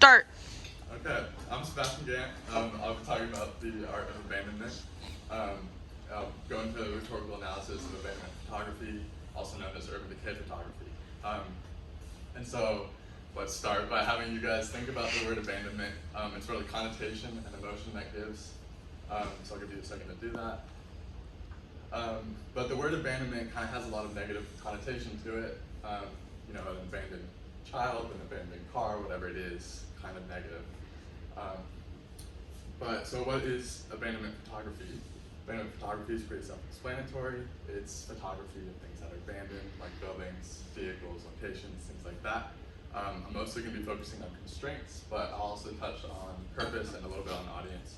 Start. Okay, I'm Sebastian Gant. I'll be talking about the art of abandonment. I'll go into the rhetorical analysis of abandonment photography, also known as urban decay photography. And so, let's start by having you guys think about the word abandonment and sort of the connotation and emotion that gives. So I'll give you a second to do that. But the word abandonment kind of has a lot of negative connotation to it. An abandoned child, an abandoned car, whatever it is, kind of negative. So what is abandonment photography? Abandonment photography is pretty self-explanatory. It's photography of things that are abandoned, like buildings, vehicles, locations, things like that. I'm mostly going to be focusing on constraints, but I'll also touch on purpose and a little bit on audience.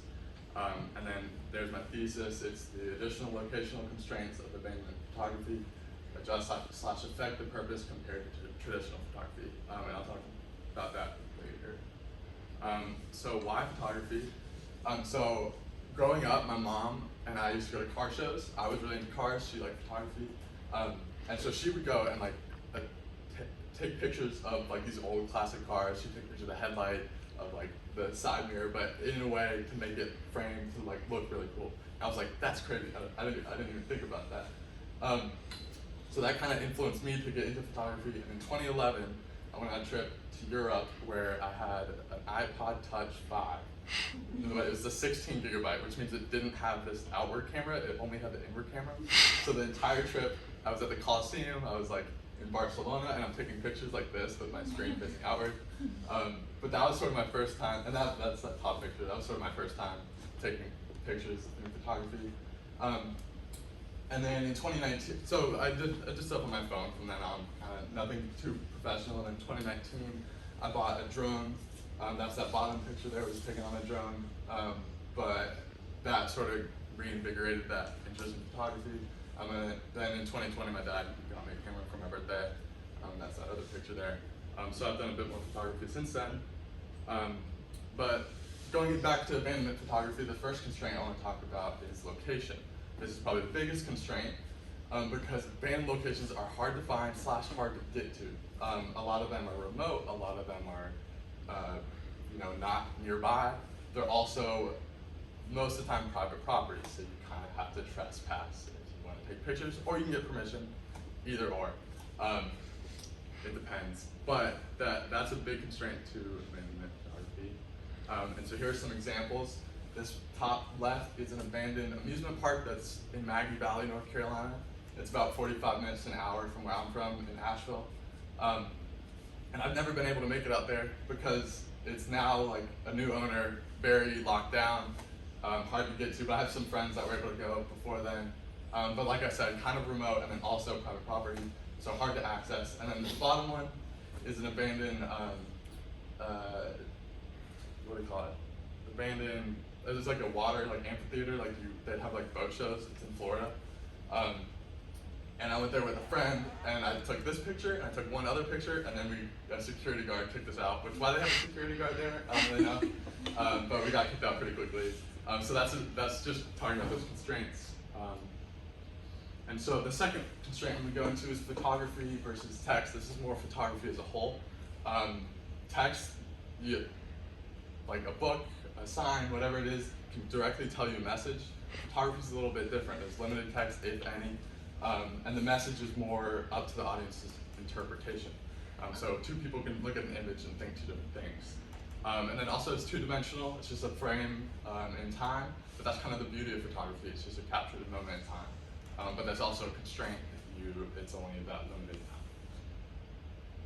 And then there's my thesis. It's the additional locational constraints of abandonment photography, adjust / affect the purpose compared to traditional photography. And I'll talk about that later. So why photography? So growing up, my mom and I used to go to car shows. I was really into cars. She liked photography. And so she would go and take pictures of these old classic cars. She'd take pictures of the headlight, of the side mirror, but in a way to make it framed to look really cool. I was like, that's crazy. I didn't even think about that. So that kind of influenced me to get into photography. And in 2011, I went on a trip to Europe where I had an iPod Touch 5. It was a 16 gigabyte, which means it didn't have this outward camera. It only had the inward camera. So the entire trip, I was at the Colosseum. I was in Barcelona, and I'm taking pictures like this with my screen facing outward. But that was sort of my first time, and that's that top picture. That was sort of my first time taking pictures in photography. And then in 2019, so I did stuff on my phone from then on, nothing too professional. And in 2019, I bought a drone. That's that bottom picture there, was taken on a drone. But that sort of reinvigorated that interest in photography. And then in 2020, my dad got me a camera for my birthday. That's that other picture there. So I've done a bit more photography since then. But going back to abandonment photography, the first constraint I want to talk about is location. This is probably the biggest constraint because abandoned locations are hard to find / hard to get to. A lot of them are remote, a lot of them are not nearby. They're also, most of the time, private property, so you kind of have to trespass if you want to take pictures, or you can get permission, either or. It depends. But that's a big constraint to abandonment photography. And so here are some examples. This top left is an abandoned amusement park that's in Maggie Valley, North Carolina. It's about 45 minutes to an hour from where I'm from in Asheville. And I've never been able to make it out there because it's now a new owner, very locked down, hard to get to, but I have some friends that were able to go before then. But like I said, kind of remote and then also private property, so hard to access. And then the bottom one is an abandoned, what do you call it? Abandoned, there's a water amphitheater, they'd have boat shows. It's in Florida. And I went there with a friend, and I took this picture, and I took one other picture, and then a security guard kicked us out. Why they have a security guard there, I don't really know. But we got kicked out pretty quickly. So that's just talking about those constraints. And so the second constraint we go into is photography versus text. This is more photography as a whole. Text, like a book, a sign, whatever it is, can directly tell you a message. Photography is a little bit different. There's limited text, if any, and the message is more up to the audience's interpretation. So two people can look at an image and think two different things. And then also it's two-dimensional. It's just a frame in time, but that's kind of the beauty of photography. It's just a captured moment in time. But that's also a constraint if it's only that limited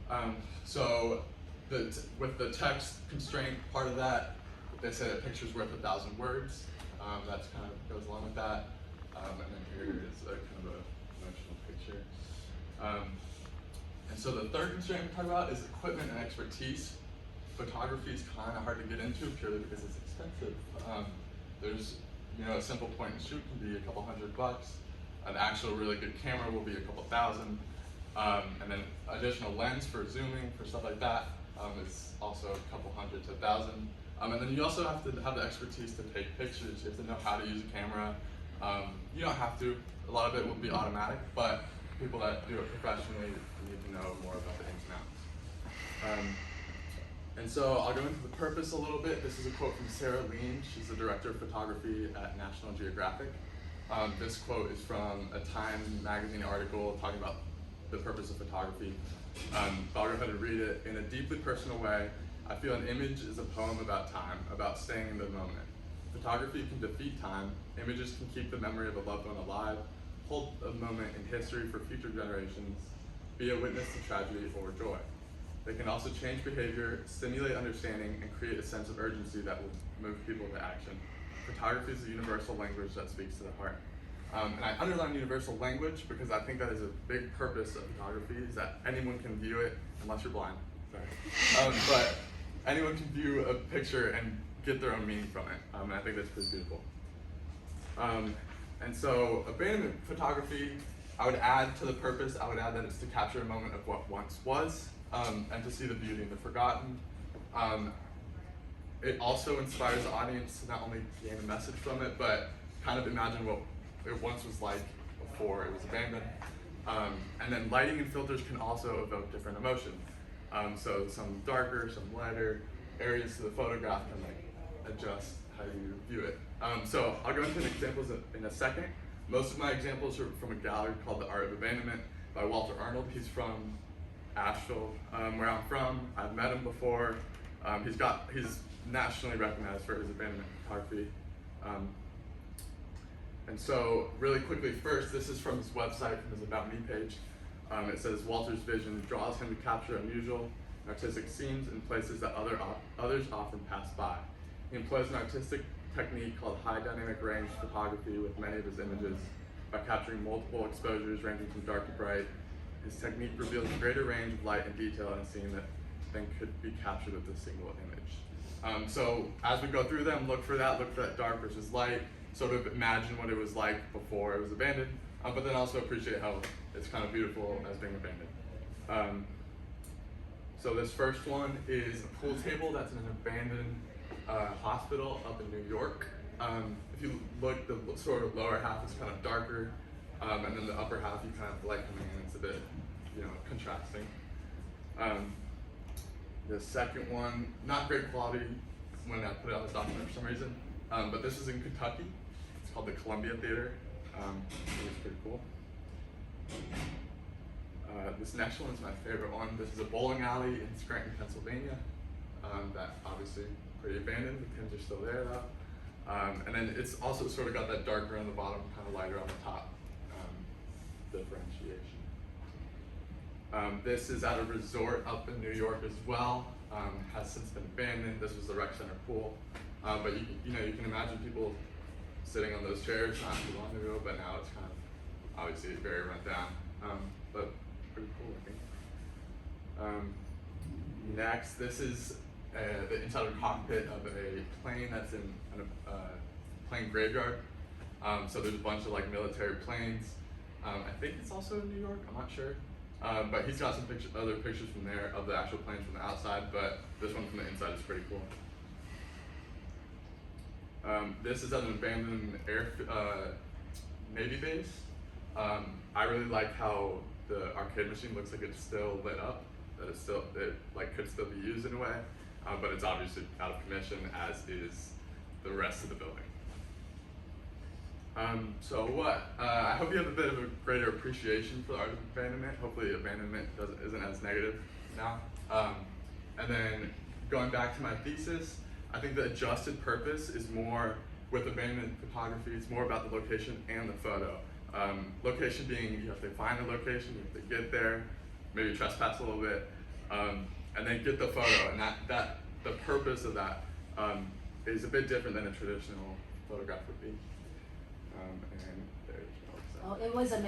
time. So with the text constraint part of that, they say that picture's worth 1,000 words. That kind of goes along with that. And then here is a kind of a emotional picture. And so the third constraint we talk about is equipment and expertise. Photography is kind of hard to get into purely because it's expensive. There's, a simple point and shoot can be a couple $100. An actual really good camera will be a couple thousand. And then additional lens for zooming, for stuff like that, is also a couple hundred to 1,000. And then you also have to have the expertise to take pictures. You have to know how to use a camera. You don't have to. A lot of it will be automatic, but people that do it professionally need to know more about the ins and outs. And so I'll go into the purpose a little bit. This is a quote from Sarah Lean. She's the director of photography at National Geographic. This quote is from a Time magazine article talking about the purpose of photography. I'll go ahead and read it. In a deeply personal way, I feel an image is a poem about time, about staying in the moment. Photography can defeat time. Images can keep the memory of a loved one alive, hold a moment in history for future generations, be a witness to tragedy or joy. They can also change behavior, stimulate understanding, and create a sense of urgency that will move people to action. Photography is a universal language that speaks to the heart. And I underline universal language because I think that is a big purpose of photography, is that anyone can view it, unless you're blind, sorry. But anyone can view a picture and get their own meaning from it, and I think that's pretty beautiful. And so abandonment photography, I would add to the purpose, I would add that it's to capture a moment of what once was, and to see the beauty in the forgotten. It also inspires the audience to not only gain a message from it, but kind of imagine what it once was like before it was abandoned. And then lighting and filters can also evoke different emotions. So some darker, some lighter areas to the photograph can adjust how you view it. So I'll go into examples in a second. Most of my examples are from a gallery called The Art of Abandonment by Walter Arnold. He's from Asheville, where I'm from. I've met him before. He's nationally recognized for his abandonment photography. And so really quickly first, this is from his website, from his About Me page. It says, Walter's vision draws him to capture unusual artistic scenes in places that others often pass by. He employs an artistic technique called high dynamic range photography with many of his images. By capturing multiple exposures ranging from dark to bright, his technique reveals a greater range of light and detail in a scene than could be captured with a single image. So as we go through them, look for that dark versus light, sort of imagine what it was like before it was abandoned, but then also appreciate how it's kind of beautiful as being abandoned. So this first one is a pool table that's in an abandoned hospital up in New York. If you look, the sort of lower half is kind of darker, and then the upper half you kind of light coming in. It's a bit, contrasting. The second one, not great quality when I put it on this document for some reason, but this is in Kentucky. It's called the Columbia Theater. I think it's pretty cool. This next one is my favorite one. This is a bowling alley in Scranton, Pennsylvania. That obviously pretty abandoned. The pins are still there though. And then it's also sort of got that darker on the bottom, kind of lighter on the top differentiation. This is at a resort up in New York as well. Has since been abandoned. This was the rec center pool. But you can imagine people sitting on those chairs not too long ago, but now it's kind of obviously very run down. But pretty cool looking. Next, this is the inside of a cockpit of a plane that's in a plane graveyard. So there's a bunch of military planes. I think it's also in New York, I'm not sure. But he's got some other pictures from there of the actual planes from the outside, but this one from the inside is pretty cool. This is at an abandoned Navy base. I really like how the arcade machine looks like it's still lit up, that it could still be used in a way, but it's obviously out of commission, as is the rest of the building. So what? I hope you have a bit of a greater appreciation for the art of abandonment. Hopefully abandonment isn't as negative now. And then going back to my thesis, I think the adjusted purpose is more, with abandonment photography, it's more about the location and the photo. Location being, you have to find a location, you have to get there, maybe trespass a little bit, and then get the photo. And that the purpose of that is a bit different than a traditional photograph would be. And there's no example. Well, it was amazing.